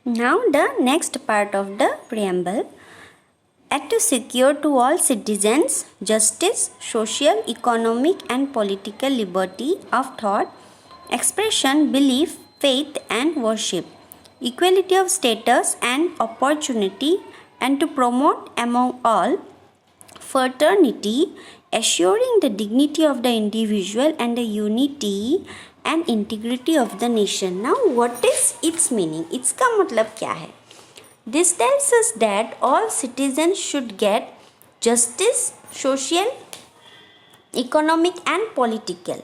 Now the next part of the preamble. Act to secure to all citizens justice, social, economic and political liberty of thought, expression, belief, faith and worship, equality of status and opportunity, and to promote among all fraternity, assuring the dignity of the individual and the unity and integrity of the nation. Now what is its meaning? इसका मतलब क्या है? This tells us that all citizens should get justice, social, economic and political.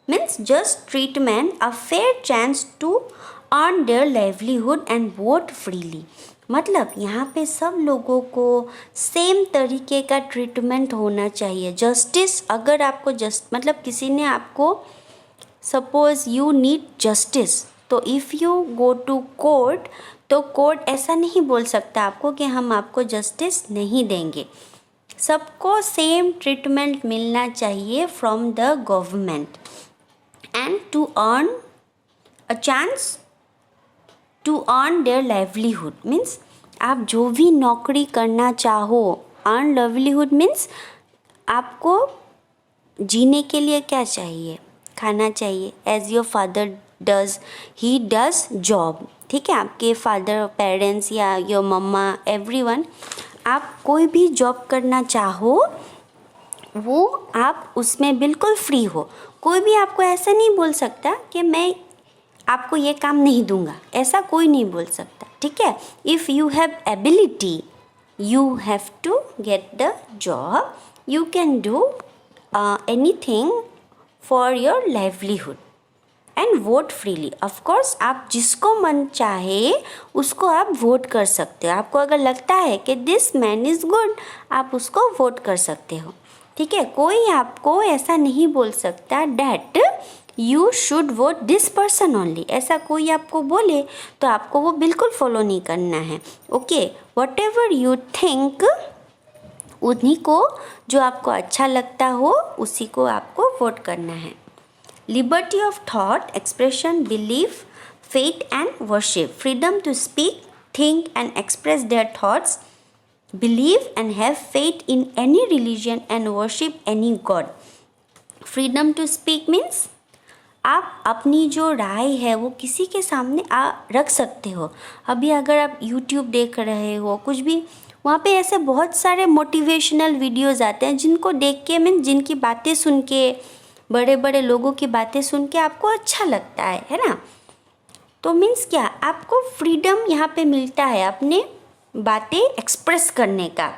Means just treatment, a fair chance to earn their livelihood and vote freely. मतलब यहाँ पे सब लोगों को सेम तरीके का ट्रीटमेंट होना चाहिए. जस्टिस, अगर आपको मतलब किसी ने आपको सपोज यू नीड जस्टिस, तो if you go to court, तो कोर्ट ऐसा नहीं बोल सकता आपको कि हम आपको जस्टिस नहीं देंगे. सबको सेम ट्रीटमेंट मिलना चाहिए from the government. And to earn a chance to earn their livelihood means आप जो भी नौकरी करना चाहो. अर्न लाइवलीहुड मीन्स आपको जीने के लिए क्या चाहिए? खाना चाहिए. As your father does, he does job. ठीक है, आपके फादर, पेरेंट्स या योर मम्मा, एवरीवन, आप कोई भी जॉब करना चाहो वो आप उसमें बिल्कुल फ्री हो. कोई भी आपको ऐसा नहीं बोल सकता कि मैं आपको ये काम नहीं दूंगा, ऐसा कोई नहीं बोल सकता. ठीक है, if you have ability you have to get the job. You can do anything for your livelihood and vote freely. Of course आप जिसको मन चाहे उसको आप वोट कर सकते हो. आपको अगर लगता है कि दिस मैन इज़ गुड, आप उसको वोट कर सकते हो. ठीक है, कोई आपको ऐसा नहीं बोल सकता that you should vote this person only. ऐसा कोई आपको बोले तो आपको वो बिल्कुल फॉलो नहीं करना है. Okay, what ever you think, उन्हीं को जो आपको अच्छा लगता हो उसी को आपको वोट करना है. Liberty of thought, expression, belief, faith and worship. Freedom to speak, think and express their thoughts, believe and have faith in any religion and worship any God. Freedom to speak means आप अपनी जो राय है वो किसी के सामने रख सकते हो. अभी अगर आप YouTube देख रहे हो कुछ भी, वहाँ पे ऐसे बहुत सारे मोटिवेशनल वीडियोज़ आते हैं जिनको देख के मीन जिनकी बातें सुन के, बड़े बड़े लोगों की बातें सुन के आपको अच्छा लगता है ना. तो मीन्स क्या, आपको फ्रीडम यहाँ पे मिलता है अपने बातें एक्सप्रेस करने का.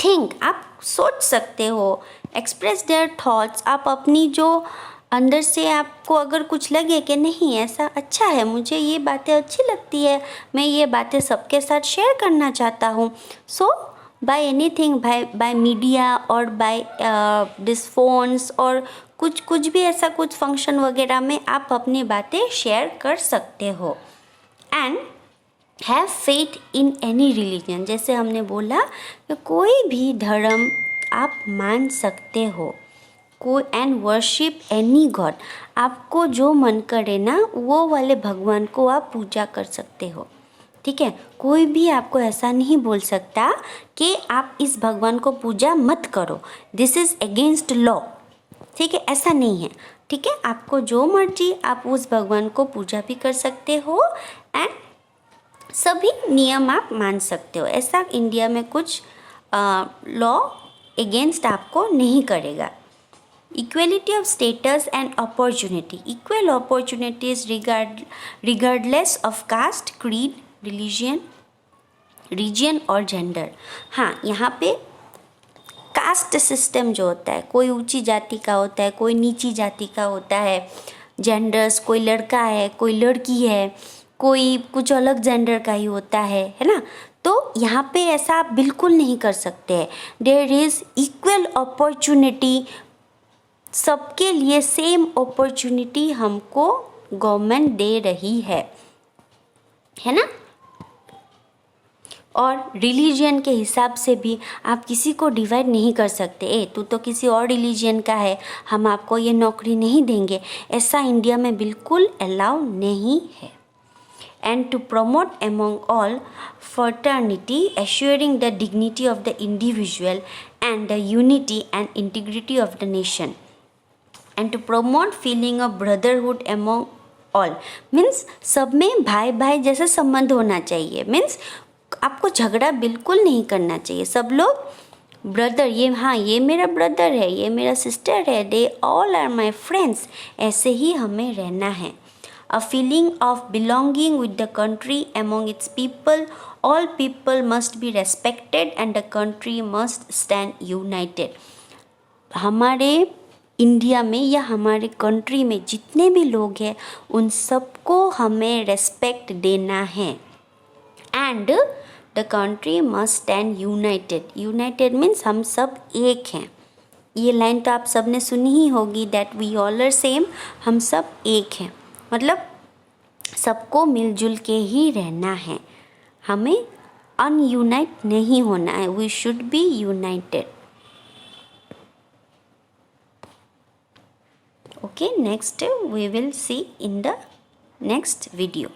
थिंक, आप सोच सकते हो. एक्सप्रेस देयर थॉट्स, आप अपनी जो अंदर से आपको अगर कुछ लगे कि नहीं ऐसा अच्छा है, मुझे ये बातें अच्छी लगती है, मैं ये बातें सबके साथ शेयर करना चाहता हूँ. सो बाय एनीथिंग, बाय मीडिया और बाय दिस फोन्स और कुछ भी ऐसा कुछ फंक्शन वगैरह में आप अपनी बातें शेयर कर सकते हो. And have faith in any religion. जैसे हमने बोला कि कोई भी धर्म आप मान सकते हो. एंड वर्शिप एनी गॉड, आपको जो मन करे ना वो वाले भगवान को आप पूजा कर सकते हो. ठीक है, कोई भी आपको ऐसा नहीं बोल सकता कि आप इस भगवान को पूजा मत करो, दिस इज़ अगेंस्ट लॉ. ठीक है, ऐसा नहीं है. ठीक है, आपको जो मर्जी आप उस भगवान को पूजा भी कर सकते हो एंड सभी नियम आप मान सकते हो. ऐसा इंडिया में कुछ लॉ अगेंस्ट आपको नहीं करेगा. Equality of status and opportunity, equal opportunities regardless of caste, creed, region और जेंडर. हाँ, यहाँ पे कास्ट सिस्टम जो होता है, कोई ऊंची जाति का होता है, कोई नीची जाति का होता है. जेंडर्स, कोई लड़का है, कोई लड़की है, कोई कुछ अलग जेंडर का ही होता है ना. तो यहाँ पे ऐसा आप बिल्कुल नहीं कर सकते. देयर इज़ इक्वल अपॉर्चुनिटी, सबके लिए सेम अपॉर्चुनिटी हमको गवर्नमेंट दे रही है ना. और रिलीजन के हिसाब से भी आप किसी को डिवाइड नहीं कर सकते. तू तो किसी और रिलीजन का है, हम आपको ये नौकरी नहीं देंगे. ऐसा इंडिया में बिल्कुल अलाउ नहीं है. and to promote among all fraternity, assuring the dignity of the individual and the unity and integrity of the nation, and to promote feeling of brotherhood among all. Means सब में भाई भाई जैसा संबंध होना चाहिए. मीन्स आपको झगड़ा बिल्कुल नहीं करना चाहिए. सब लोग ब्रदर, ये हाँ ये मेरा ब्रदर है, ये मेरा सिस्टर है, they all are my friends, ऐसे ही हमें रहना है. A feeling of belonging with the country among its people. All people must be respected and the country must stand united. हमारे इंडिया में या हमारे कंट्री में जितने भी लोग हैं उन सबको हमें रेस्पेक्ट देना है. And the country must stand United. United means हम सब एक हैं. ये लाइन तो आप सब ने सुनी ही होगी, that we all are same, हम सब एक हैं. मतलब सबको मिलजुल के ही रहना है, हमें अनयूनाइट नहीं होना है. We should be united. Okay, next we will see in the next video.